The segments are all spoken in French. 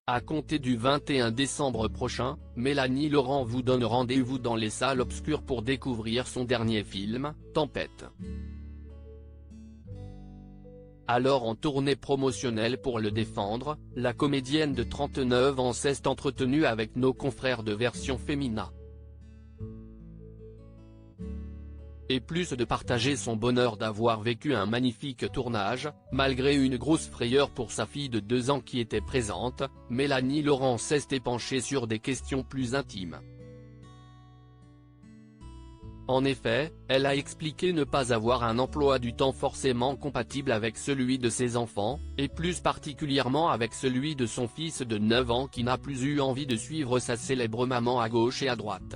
À compter du 21 décembre prochain, Mélanie Laurent vous donne rendez-vous dans les salles obscures pour découvrir son dernier film, Tempête. Alors en tournée promotionnelle pour le défendre, la comédienne de 39 ans s'est entretenue avec nos confrères de Version Fémina. Et plus de partager son bonheur d'avoir vécu un magnifique tournage, malgré une grosse frayeur pour sa fille de 2 ans qui était présente, Mélanie Laurent s'est épanchée sur des questions plus intimes. En effet, elle a expliqué ne pas avoir un emploi du temps forcément compatible avec celui de ses enfants, et plus particulièrement avec celui de son fils de 9 ans qui n'a plus eu envie de suivre sa célèbre maman à gauche et à droite.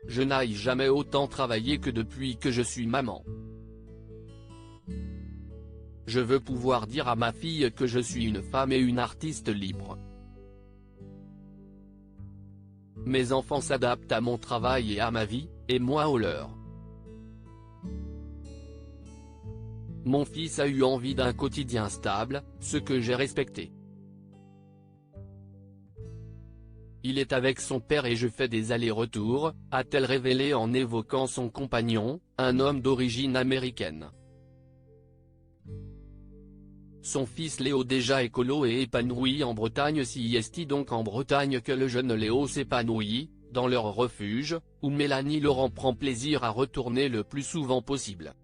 Je n'ai jamais autant travaillé que depuis que je suis maman. Je veux pouvoir dire à ma fille que je suis une femme et une artiste libre. Mes enfants s'adaptent à mon travail et à ma vie, et moi au leur. Mon fils a eu envie d'un quotidien stable, ce que j'ai respecté. Il est avec son père et je fais des allers-retours, a-t-elle révélé en évoquant son compagnon, un homme d'origine américaine. Son fils Léo déjà écolo et épanoui en Bretagne c'est donc en Bretagne que le jeune Léo s'épanouit, dans leur refuge, où Mélanie Laurent prend plaisir à retourner le plus souvent possible.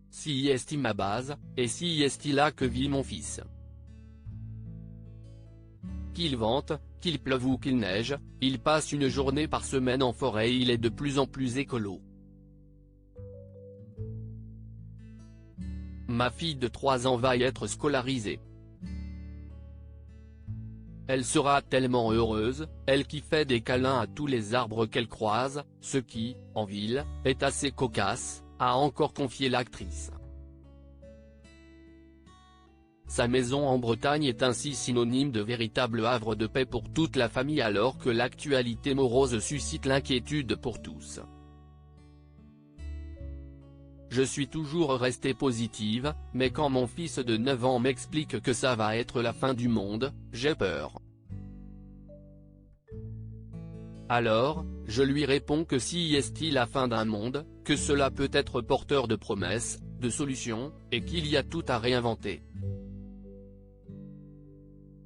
C'est ma base, et c'est là que vit mon fils. Qu'il vente, qu'il pleuve ou qu'il neige, il passe une journée par semaine en forêt et il est de plus en plus écolo. Ma fille de 3 ans va y être scolarisée. Elle sera tellement heureuse, elle qui fait des câlins à tous les arbres qu'elle croise, ce qui, en ville, est assez cocasse, a encore confié l'actrice. Sa maison en Bretagne est ainsi synonyme de véritable havre de paix pour toute la famille alors que l'actualité morose suscite l'inquiétude pour tous. Je suis toujours restée positive, mais quand mon fils de 9 ans m'explique que ça va être la fin du monde, j'ai peur. Alors, je lui réponds que si est la fin d'un monde, que cela peut être porteur de promesses, de solutions, et qu'il y a tout à réinventer.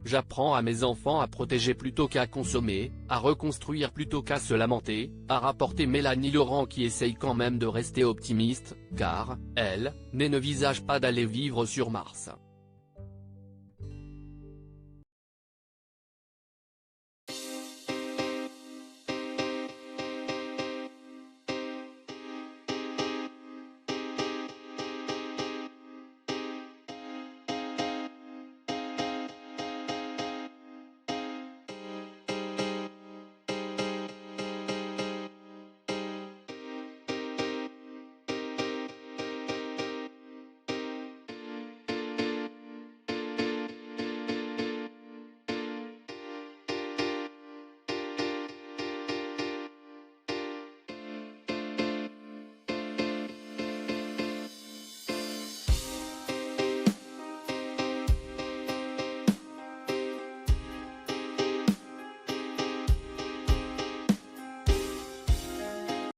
J'apprends à mes enfants à protéger plutôt qu'à consommer, à reconstruire plutôt qu'à se lamenter, a rapporté Mélanie Laurent qui essaye quand même de rester optimiste, car, elle, ne visage pas d'aller vivre sur Mars.